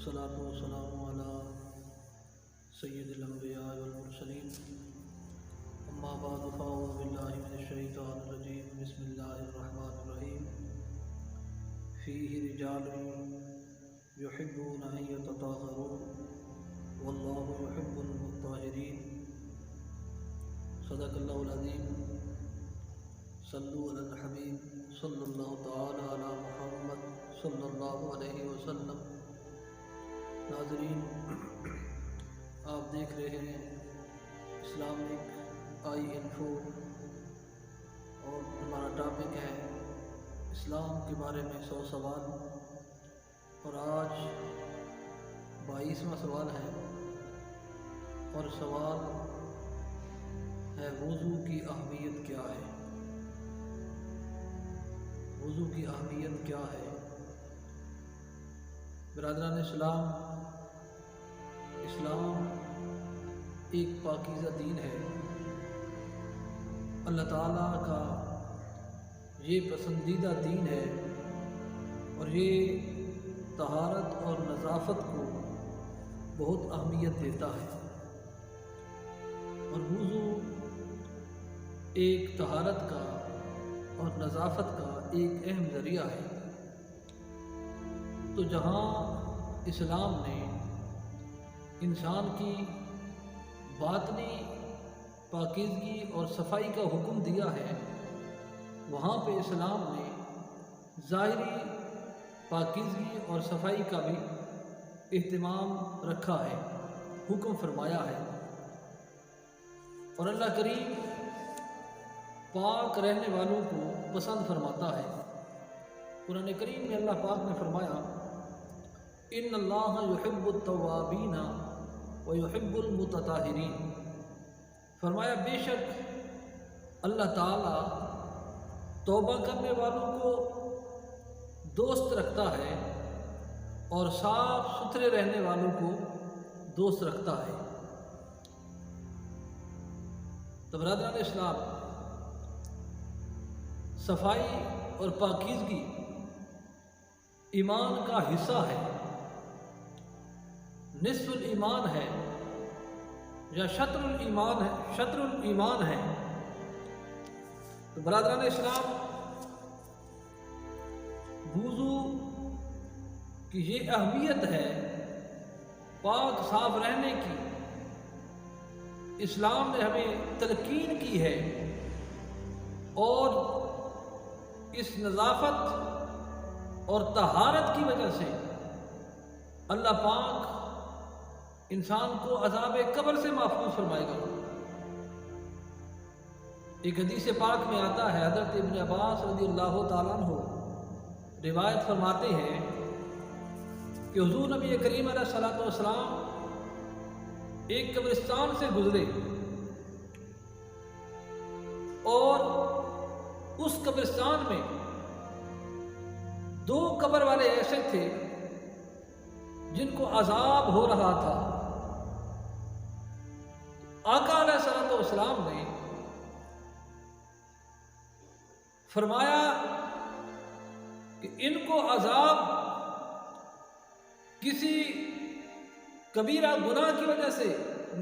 والصلاة والسلام على سید الانبیاء والمرسلین اما بعد فاعوذ باللہ من الشیطان الرجیم بسم اللہ الرحمن الرحیم فیہ رجال یحبون ان یتطہروا واللہ یحب المطہرین صدق اللہ العظیم صلو علی الحبیب صلی اللہ تعالی علی محمد صلی اللہ علیہ وسلم۔ ناظرین، آپ دیکھ رہے ہیں اسلامک آئی انفو اور ہمارا ٹاپک ہے اسلام کے بارے میں 100 سوال، اور آج 22واں سوال ہے، اور سوال ہے وضو کی اہمیت کیا ہے؟ وضو کی اہمیت کیا ہے؟ برادران اسلام ایک پاکیزہ دین ہے۔ اللہ تعالیٰ کا یہ پسندیدہ دین ہے، اور یہ طہارت اور نظافت کو بہت اہمیت دیتا ہے، اور وضو ایک طہارت کا اور نظافت کا ایک اہم ذریعہ ہے۔ تو جہاں اسلام نے انسان کی باطنی پاکیزگی اور صفائی کا حکم دیا ہے، وہاں پہ اسلام نے ظاہری پاکیزگی اور صفائی کا بھی اہتمام رکھا ہے، حکم فرمایا ہے۔ اور اللہ کریم پاک رہنے والوں کو پسند فرماتا ہے۔ قرآن کریم میں اللہ پاک نے فرمایا، ان اللہ یحب التوابین ویحب المتطہرین۔ فرمایا بے شک اللہ تعالیٰ توبہ کرنے والوں کو دوست رکھتا ہے اور صاف ستھرے رہنے والوں کو دوست رکھتا ہے۔ تو برادران اسلام، صفائی اور پاکیزگی ایمان کا حصہ ہے، نصف الایمان ہے یا شطر الایمان ہے۔ تو برادران اسلام، وضو کی یہ اہمیت ہے پاک صاف رہنے کی، اسلام نے ہمیں تلقین کی ہے، اور اس نظافت اور طہارت کی وجہ سے اللہ پاک انسان کو عذاب قبر سے محفوظ فرمائے گا۔ ایک حدیث پاک میں آتا ہے، حضرت ابن عباس رضی اللہ تعالیٰ عنہ روایت فرماتے ہیں کہ حضور نبی کریم علیہ الصلوۃ والسلام ایک قبرستان سے گزرے، اور اس قبرستان میں 2 قبر والے ایسے تھے جن کو عذاب ہو رہا تھا۔ آقا علیہ الصلوۃ والسلام نے فرمایا کہ ان کو عذاب کسی کبیرہ گناہ کی وجہ سے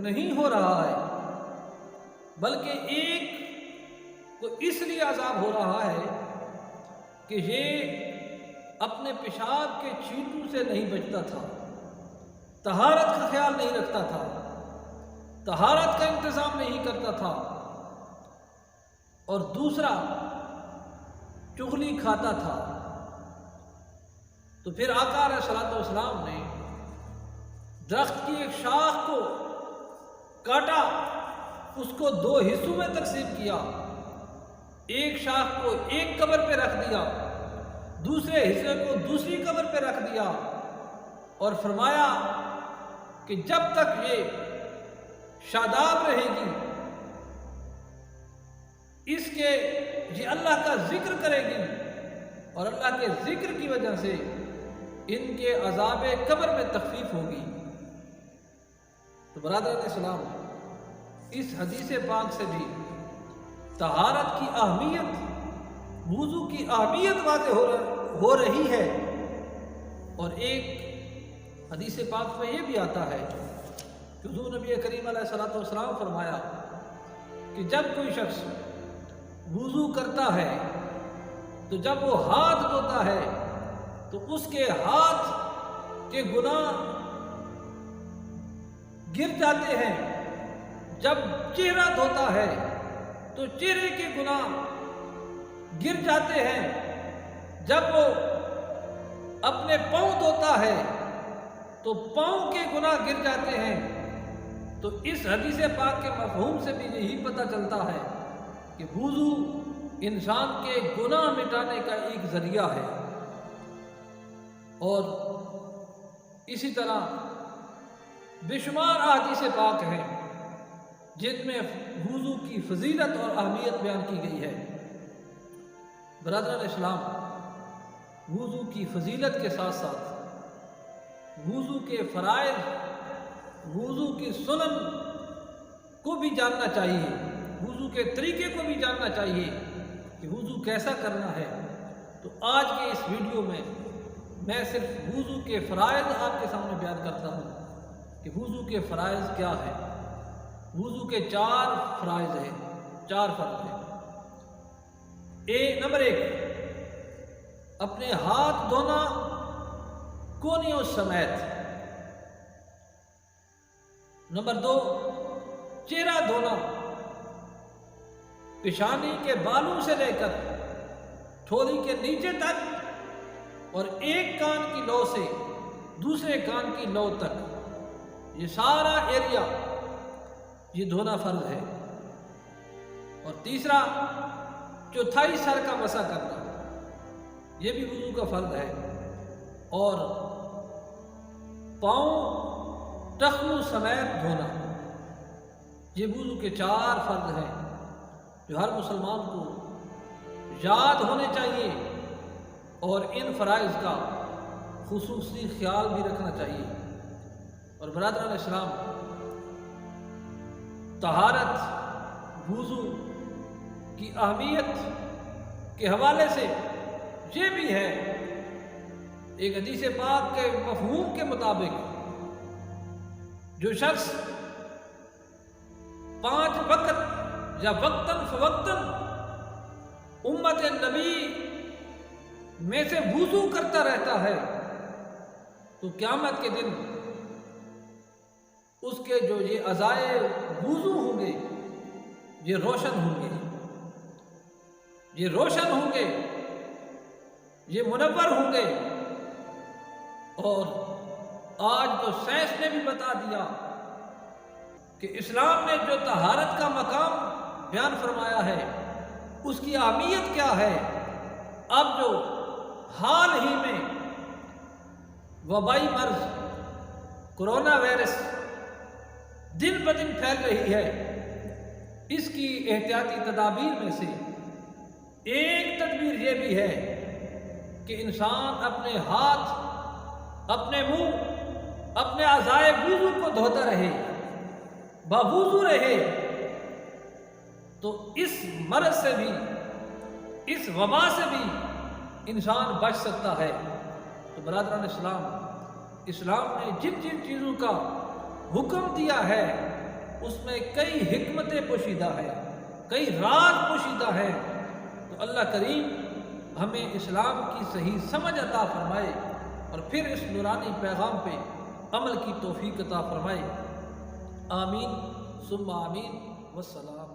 نہیں ہو رہا ہے، بلکہ ایک کو اس لیے عذاب ہو رہا ہے کہ یہ اپنے پیشاب کے چھینٹوں سے نہیں بچتا تھا، طہارت کا خیال نہیں رکھتا تھا، طہارت کا انتظام نہیں کرتا تھا، اور دوسرا چغلی کھاتا تھا۔ تو پھر آقا علیہ الصلوۃ والسلام نے درخت کی ایک شاخ کو کاٹا، اس کو 2 حصوں میں تقسیم کیا، ایک شاخ کو ایک قبر پہ رکھ دیا، دوسرے حصے کو دوسری قبر پہ رکھ دیا، اور فرمایا کہ جب تک یہ شاداب رہے گی، اس کے یہ اللہ کا ذکر کرے گی، اور اللہ کے ذکر کی وجہ سے ان کے عذاب قبر میں تخفیف ہوگی۔ تو برادران اسلام، اس حدیث پاک سے بھی طہارت کی اہمیت، وضو کی اہمیت واضح ہو رہی ہے، اور ایک حدیث پاک میں یہ بھی آتا ہے کہ حضور نبی کریم علیہ الصلوۃ والسلام فرمایا کہ جب کوئی شخص وضو کرتا ہے تو جب وہ ہاتھ دھوتا ہے تو اس کے ہاتھ کے گناہ گر جاتے ہیں، جب چہرہ دھوتا ہے تو چہرے کے گناہ گر جاتے ہیں، جب وہ اپنے پاؤں دھوتا ہے تو پاؤں کے گناہ گر جاتے ہیں۔ تو اس حدیث پاک کے مفہوم سے بھی یہی پتہ چلتا ہے کہ وضو انسان کے گناہ مٹانے کا ایک ذریعہ ہے۔ اور اسی طرح بے شمار احادیث پاک ہیں جن میں وضو کی فضیلت اور اہمیت بیان کی گئی ہے۔ برادران اسلام، وضو کی فضیلت کے ساتھ ساتھ وضو کے فرائض، وضو کی سنن کو بھی جاننا چاہیے، وضو کے طریقے کو بھی جاننا چاہیے کہ وضو کیسا کرنا ہے۔ تو آج کے اس ویڈیو میں صرف وضو کے فرائض آپ کے سامنے بیان کرتا ہوں کہ وضو کے فرائض کیا ہے۔ وضو کے 4 فرائض ہیں، 4 فرض ہیں۔ نمبر 1، اپنے ہاتھ دھونا کونیوں سمیت۔ نمبر 2، چہرہ دھونا پیشانی کے بالوں سے لے کر ٹھولی کے نیچے تک، اور ایک کان کی لو سے دوسرے کان کی لو تک، یہ سارا ایریا یہ دھونا فرض ہے۔ اور تیسرا، چوتھائی سر کا مسح کرنا، یہ بھی وضو کا فرض ہے۔ اور پاؤں ٹخنوں سمیت دھونا، یہ وضو کے 4 فرض ہیں جو ہر مسلمان کو یاد ہونے چاہیے، اور ان فرائض کا خصوصی خیال بھی رکھنا چاہیے۔ اور برادران اسلام، طہارت، وضو کی اہمیت کے حوالے سے یہ بھی ہے، ایک حدیث پاک کے مفہوم کے مطابق جو شخص 5 وقت یا وقتاً فوقتاً امت نبی میں سے وضو کرتا رہتا ہے تو قیامت کے دن اس کے جو یہ اعضائے وضو ہوں گے یہ روشن ہوں گے، یہ روشن ہوں گے، یہ منور ہوں گے۔ اور آج تو سائنس نے بھی بتا دیا کہ اسلام نے جو طہارت کا مقام بیان فرمایا ہے اس کی اہمیت کیا ہے۔ اب جو حال ہی میں وبائی مرض کرونا وائرس دن بدن پھیل رہی ہے، اس کی احتیاطی تدابیر میں سے ایک تدبیر یہ بھی ہے کہ انسان اپنے ہاتھ، اپنے منہ، اپنے اعضائے وضو کو دھوتا رہے، باوضو رہے، تو اس مرض سے بھی، اس وبا سے بھی انسان بچ سکتا ہے۔ تو برادران اسلام، اسلام نے جن جن چیزوں کا حکم دیا ہے اس میں کئی حکمتیں پوشیدہ ہیں، کئی راز پوشیدہ ہیں۔ تو اللہ کریم ہمیں اسلام کی صحیح سمجھ عطا فرمائے اور پھر اس نورانی پیغام پہ عمل کی توفیق عطا فرمائے۔ آمین ثم آمین، والسلام۔